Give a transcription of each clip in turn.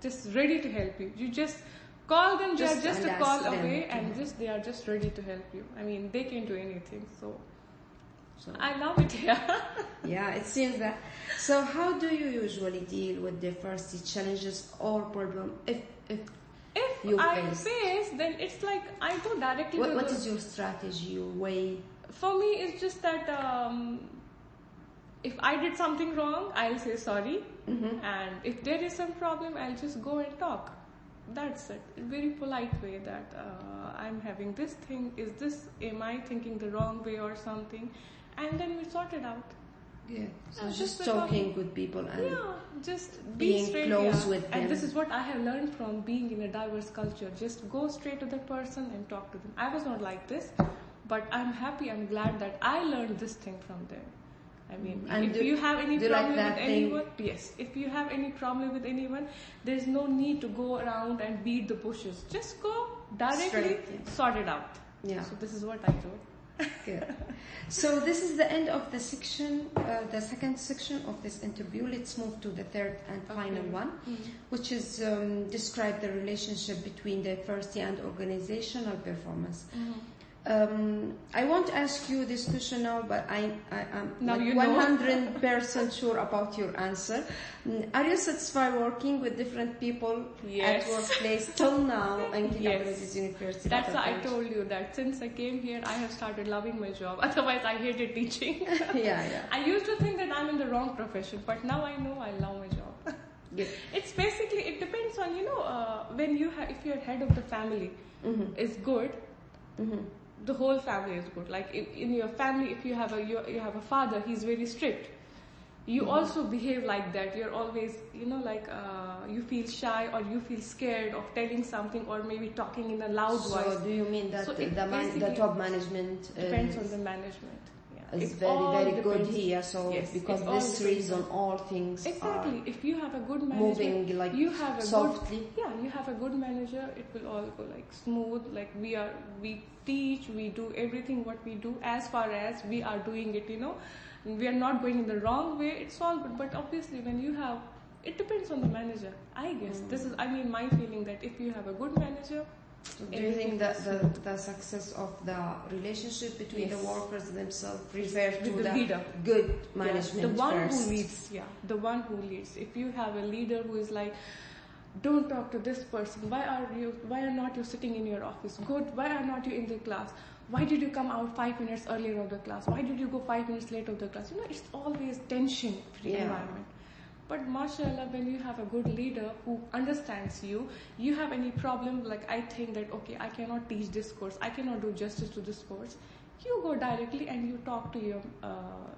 just ready to help you. You just call them, they are just a call away, and they are just ready to help you. I mean, they can do anything. So I love it here. Yeah, it seems that. So how do you usually deal with the first challenges or problem if you face, then it's like I go directly to what is your strategy, your way? For me, it's just that if I did something wrong, I'll say sorry. And if there is some problem, I'll just go and talk. That's it. A very polite way that I'm having this thing. Am I thinking the wrong way or something? And then we sort it out. Yeah. So just talking with people and just being straight, close with them. And this is what I have learned from being in a diverse culture. Just go straight to the person and talk to them. I was not like this, but I'm happy. I'm glad that I learned this thing from them. I mean, if you have any problem with anyone, if you have any problem with anyone, there's no need to go around and beat the bushes. Just go directly, sort it out. Yeah. So this is what I do. Good. So this is the end of the section, the second section of this interview. Let's move to the third and final one, which is describe the relationship between diversity and organizational performance. I won't ask you this question now, but I'm now like 100% sure about your answer. Are you satisfied working with different people at workplace till now in T564677 University? That's why I told you that since I came here, I have started loving my job. Otherwise, I hated teaching. I used to think that I'm in the wrong profession, but now I know I love my job. It's basically, it depends on, when if you're head of the family, is good. The whole family is good. Like in your family, if you have a father, he's very strict. You also behave like that. You're always, you feel shy or you feel scared of telling something or maybe talking in a loud voice. So do you mean that the top management depends on the management? It's very good here. So because this reason, all things if you have a good manager, moving like you have a softly. You have a good manager. It will all go like smooth. Like we teach, we do everything what we do as far as we are doing it. We are not going in the wrong way. It's all good. But obviously, when you have, it depends on the manager. I guess this is. my feeling that if you have a good manager. Do you think that the success of the relationship between the workers themselves refers to the leader. Good management? The one first. who leads. The one who leads. If you have a leader who is like, don't talk to this person. Why are not you sitting in your office? Good. Why are not you in the class? Why did you come out 5 minutes earlier of the class? Why did you go 5 minutes late of the class? It's always tension-free environment. But mashallah, when you have a good leader who understands you, you have any problem, like I think that, okay, I cannot teach this course, I cannot do justice to this course, you go directly and you talk to your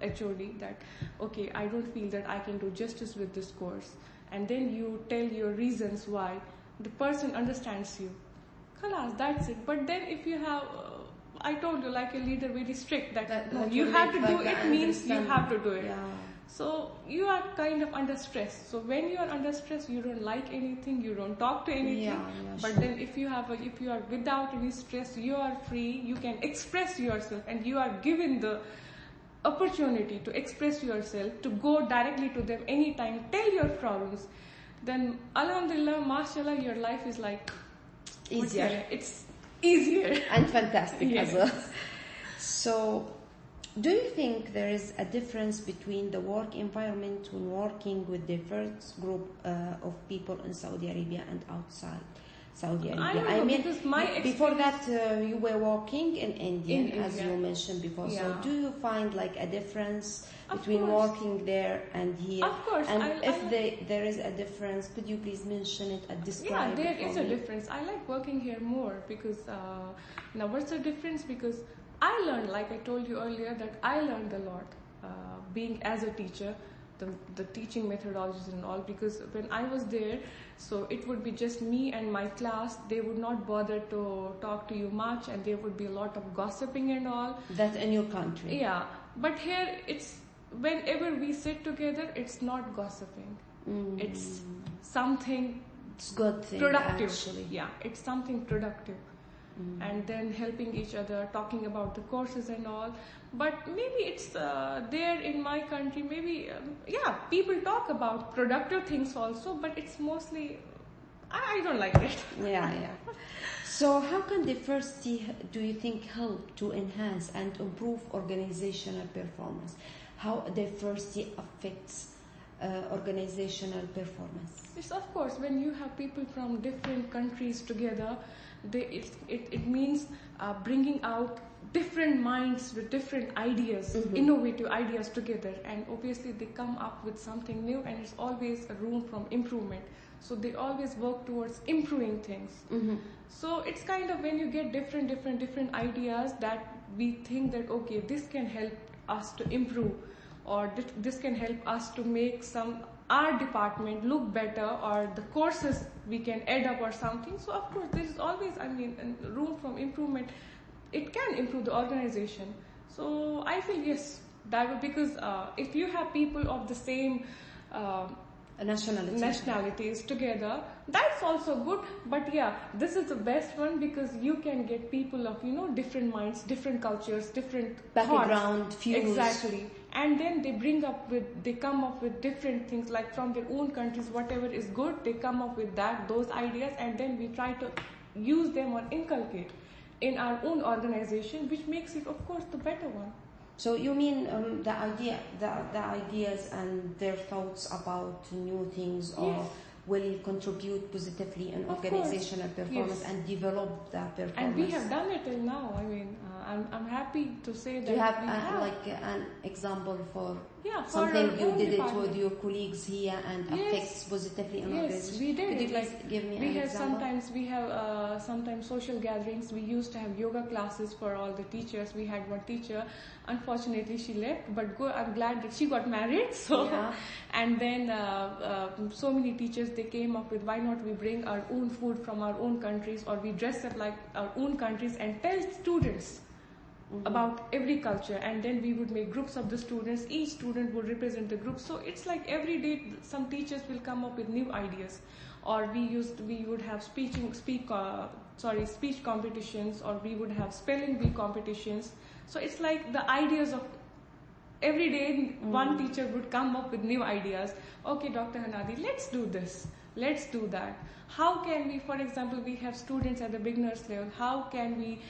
HOD that, okay, I don't feel that I can do justice with this course. And then you tell your reasons why. The person understands you. Khalas, that's it. But then if you have, I told you, like a leader very strict, that no, you have to do it means you have to do it. Yeah. So you are kind of under stress. So when you are under stress, you don't like anything, you don't talk to anything. But then if you are without any stress, you are free, you can express yourself and you are given the opportunity to express yourself, to go directly to them anytime, tell your problems. Then alhamdulillah, mashallah, your life is like easier. It's easier. And fantastic as well. So, do you think there is a difference between the work environment when working with the first group of people in Saudi Arabia and outside Saudi Arabia? I mean, before that you were working in India, as you mentioned before. So do you find like a difference between working there and here? Of course. And there is a difference, could you please mention it and describe it? Yeah, there is a difference. I like working here more because, now what's the difference? Because I learned, like I told you earlier, that I learned a lot being as a teacher, the teaching methodologies and all, because when I was there, so it would be just me and my class. They would not bother to talk to you much and there would be a lot of gossiping and all. That's in your country. Yeah, but here it's, whenever we sit together, it's not gossiping. It's something good thing, productive. Actually. Yeah, it's something productive. And then helping each other, talking about the courses and all. But maybe it's there in my country, maybe, people talk about productive things also, but it's mostly I don't like it. Yeah, yeah. So how can diversity, do you think, help to enhance and improve organizational performance? How diversity affects organizational performance? Yes, of course, when you have people from different countries together, it means bringing out different minds with different ideas, innovative ideas together, and obviously they come up with something new, and it's always a room from improvement. So they always work towards improving things. So it's kind of when you get different ideas that we think that okay, this can help us to improve, or this can help us to make our department look better, or the courses we can add up or something. So of course there is always, I mean, room from improvement. It can improve the organization. So I feel yes, because if you have people of the same nationalities together, that's also good. But yeah, this is the best one because you can get people of different minds, different cultures, different background, views. Exactly. And then they come up with different things, like from their own countries, whatever is good, they come up with those ideas, and then we try to use them or inculcate in our own organization, which makes it, of course, the better one. So you mean the ideas and their thoughts about new things or will contribute positively in organizational performance and develop that performance. And we have done it till now. I mean, I'm happy to say that do you have like an example for something you did it with your colleagues here and affects positively in organization? Yes, we did. Could you please give me an example? We have sometimes social gatherings. We used to have yoga classes for all the teachers. We had one teacher. Unfortunately, she left, but I'm glad that she got married. So, and then so many teachers, they came up with, why not we bring our own food from our own countries, or we dress up like our own countries and tell students about every culture, and then we would make groups of the students. Each student would represent the group. So it's like every day some teachers will come up with new ideas, or we would have speech competitions, or we would have spelling bee competitions. So it's like the ideas of every day one teacher would come up with new ideas. Okay, Dr. Hanadi, let's do this, let's do that. How can we, for example, we have students at the beginners level, how can we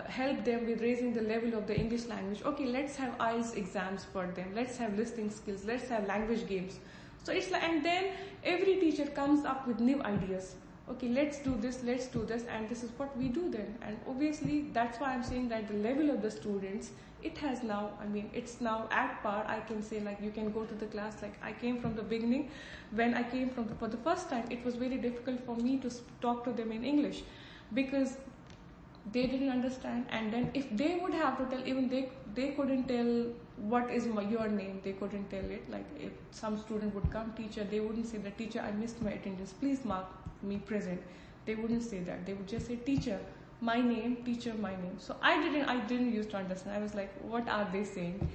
help them with raising the level of the English language? Okay, let's have IELTS exams for them, let's have listening skills, let's have language games. So it's like, and then every teacher comes up with new ideas. Okay, let's do this, and this is what we do then. And obviously, that's why I'm saying that the level of the students, it has now, I mean, it's now at par. I can say, like, you can go to the class, like, I came from the beginning. When I came for the first time, it was very difficult for me to talk to them in English, because they didn't understand. And then if they would have to tell, even they couldn't tell what is your name, they couldn't tell it. Like, if some student would come, teacher, they wouldn't say that, teacher, I missed my attendance, please mark me present. They wouldn't say that. They would just say, teacher, my name, teacher, my name. So I didn't used to understand. I was like, what are they saying?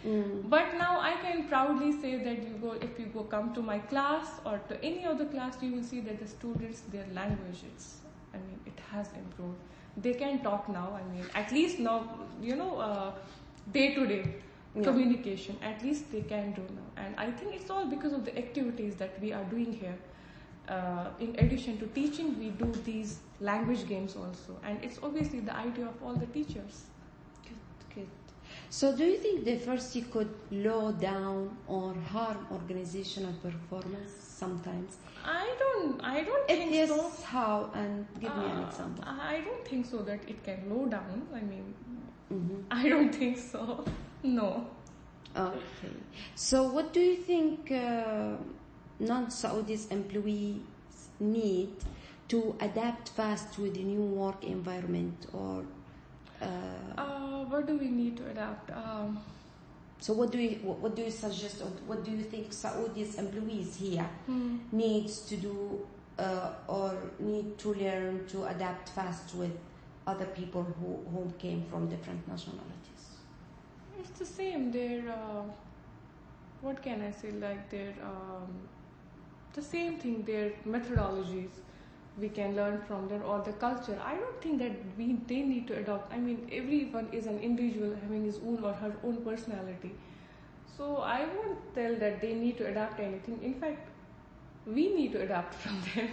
But now I can proudly say that if you come to my class or to any other class, you will see that the students, their language, it has improved. They can talk now. I mean, at least now, day-to-day communication, at least they can do now. And I think it's all because of the activities that we are doing here. In addition to teaching, we do these language games also, and it's obviously the idea of all the teachers. Good. So do you think diversity could low down or harm organizational performance sometimes? I don't think yes, so. How? And give me an example. I don't think so that it can low down. I mean, I don't think so. No. Okay. So what do you think non-Saudis employees need to adapt fast with the new work environment, or what do we need to adapt? So what do you suggest, or what do you think Saudis employees here needs to do or need to learn to adapt fast with other people who came from different nationalities? It's the same. They're what can I say? Like they're the same thing. Their methodologies we can learn from them, or the culture. I don't think that they need to adopt. I mean, everyone is an individual having his own or her own personality. So I won't tell that they need to adapt anything. In fact, we need to adapt from them.